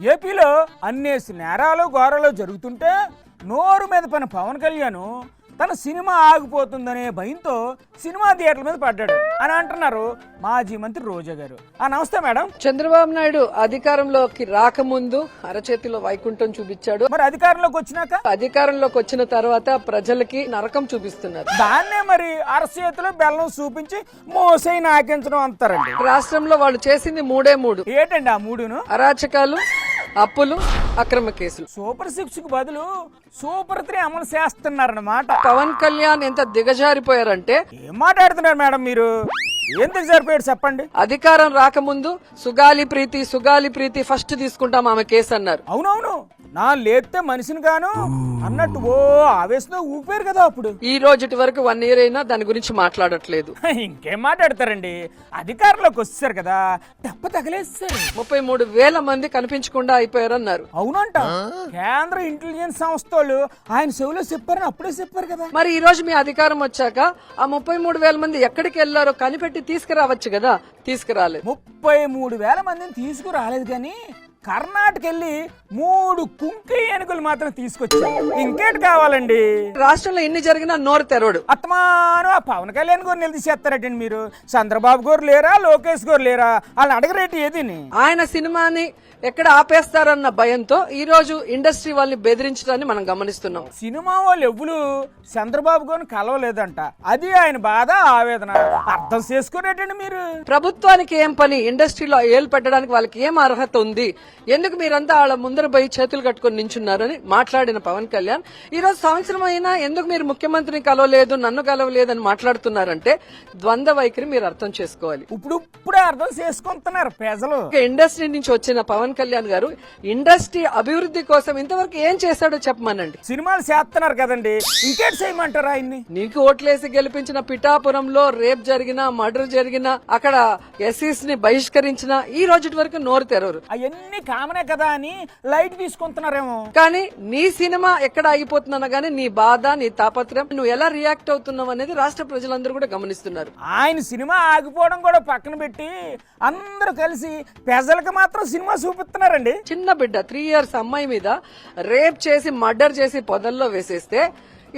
ఏపీలో అన్నేసి నేరాలు ఘోరాలు జరుగుతుంటే నోరు మీద పైన పవన్ కళ్యాణ్ తన సినిమా ఆగిపోతుందనే భయంతో సినిమా థియేటర్ల మీద పడ్డాడు అని అంటున్నారు మాజీ మంత్రి రోజా గారు. నమస్తే మేడం. చంద్రబాబు నాయుడు అధికారంలోకి రాకముందు అరచేతిలో వైకుంఠం చూపించాడు. మరి అధికారంలోకి వచ్చిన తర్వాత ప్రజలకి నరకం చూపిస్తున్నారు. దాన్నే మరి అరచేతిలో బెల్లం చూపించి మోసై నాకించడం అంటారండి. రాష్ట్రంలో వాళ్ళు చేసింది మూడే మూడు. ఏంటండి ఆ మూడును? అరాచకాలు, అప్పులు, అక్రమ కేసులు. సూపర్ 6 కు బదులు సూపర్ 3 అమలు చేస్తున్నారన్నమాట. పవన్ కళ్యాణ్ ఎంత దిగజారిపోయారంటే, ఏం మాట్లాడుతున్నారు మేడం మీరు? ఎందుకు సరిపోయాడు చెప్పండి. అధికారం రాకముందు సుగాలి ప్రీతి ఫస్ట్ తీసుకుంటాం ఆమె కేసు అన్నారు. అవునవును, నా లేపితే మనిషిని గాను అన్నట్టు ఓ ఆవేశంతో ఊపారు కదా అప్పుడు. ఈ రోజుటి వరకు 1 year అయినా దాని గురించి మాట్లాడట్లేదు. ఇంకేం మాట్లాడతారండి, అధికారంలోకి వచ్చేసారు కదా, దెబ్బ తగిలేస్తారు. 33,000 మంది కనిపించకుండా అయిపోయారన్నారు. అవునంట, కేంద్ర ఇంటెలిజెన్స్ సంస్థ వాళ్ళు ఆయన చెవులో చెప్పారని అప్పుడే చెప్పారు కదా. మరి ఈ రోజు మీ అధికారం వచ్చాక ఆ 33,000 మంది ఎక్కడికి వెళ్లారో కనిపెట్టి తీసుకురావచ్చు కదా, తీసుకురాలేదు. 33,000 మందిని తీసుకురాలేదు కానీ కర్ణాటక వెళ్ళి 3 కుంకి ఏనుగులు మాత్రం తీసుకొచ్చారు. ఇంకేటి కావాలండి? రాష్ట్రంలో ఎన్ని జరిగినా నోరు తెరవడు. అత్తమాను ఆ పవన్ కళ్యాణ్ గారు నిలదీసేస్తారటండి మీరు. చంద్రబాబు గారు లేరా, లోకేష్ గారు లేరా? వాళ్ళని అడగరేటి ఏదిని? ఆయన సినిమాని ఎక్కడ ఆపేస్తారన్న భయంతో ఈ రోజు ఇండస్ట్రీ వాళ్ళని బెదిరించడాన్ని మనం గమనిస్తున్నాం. సినిమా వాళ్ళు ఎవ్వరు చంద్రబాబు గారిని కలవలేదంట, అది ఆయన బాధ ఆవేదన. అర్థం చేసుకోరేటండి మీరు. ప్రభుత్వానికి ఏం పని? ఇండస్ట్రీలో ఏలు పెట్టడానికి వాళ్ళకి ఏం అర్హత ఉంది? ఎందుకు మీరంతా వాళ్ళ ముందర పోయి చేతులు కట్టుకుని నించున్నారని మాట్లాడిన పవన్ కళ్యాణ్ ఈ రోజు సంవత్సరం అయినా ఎందుకు మీరు ముఖ్యమంత్రిని కలవలేదు, నన్ను కలవలేదని మాట్లాడుతున్నారంటే ద్వంద్వ వైఖరి మీరు అర్థం చేసుకోవాలి. ఇప్పుడే అర్థం చేసుకుంటున్నారు ప్రజలు. ఇండస్ట్రీ నుంచి వచ్చిన పవన్ కళ్యాణ్ గారు ఇండస్ట్రీ అభివృద్ధి కోసం ఇంతవరకు ఏం చేశాడో చెప్పమనండి. సినిమాలు చేస్తున్నారు కదండి, ఇంకేటి చేయమంటారా ఆయన్ని? నీకు ఓట్లేసి గెలిపించిన పిఠాపురంలో రేప్ జరిగినా, మర్డర్ జరిగినా, అక్కడ ఎస్సీస్ ని బహిష్కరించిన ఈ రోజు వరకు నోరు తెరవరు. అవన్నీ కామనే కదా అని లైట్ తీసుకుంటున్నారేమో. కానీ నీ సినిమా ఎక్కడ ఆగిపోతున్నా గానీ నీ బాధ, నీ తాపత్రయం, నువ్వు ఎలా రియాక్ట్ అవుతున్నావు అనేది రాష్ట్ర ప్రజలందరూ కూడా గమనిస్తున్నారు. ఆయన సినిమా ఆగిపోవడం కూడా పక్కన పెట్టి అందరూ కలిసి ప్రజలకు మాత్రం సినిమా చూపిస్తున్నారండి. చిన్న బిడ్డ 3 years అమ్మాయి మీద రేప్ చేసి, మర్డర్ చేసి పొదల్లో వేసేస్తే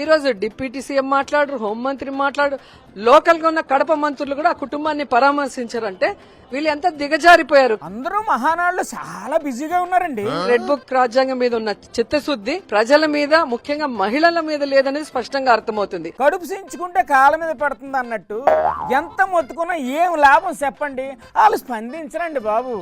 ఈ రోజు డిప్యూటీ సీఎం మాట్లాడు, హోంమంత్రి మాట్లాడు, లోకల్ గా ఉన్న కడప మంత్రులు కూడా ఆ కుటుంబాన్ని పరామర్శించారంటే వీళ్ళు ఎంత దిగజారిపోయారు. అందరూ మహానాడులో చాలా బిజీగా ఉన్నారండి. రెడ్ బుక్ రాజ్యాంగం మీద ఉన్న చిత్తశుద్ధి ప్రజల మీద, ముఖ్యంగా మహిళల మీద లేదనేది స్పష్టంగా అర్థమవుతుంది. కడుపు సించుకుంటే కాళ్ళ మీద పడుతుంది అన్నట్టు ఎంత మొత్తుకున్నా ఏం లాభం చెప్పండి? వాళ్ళు స్పందించరండి బాబు.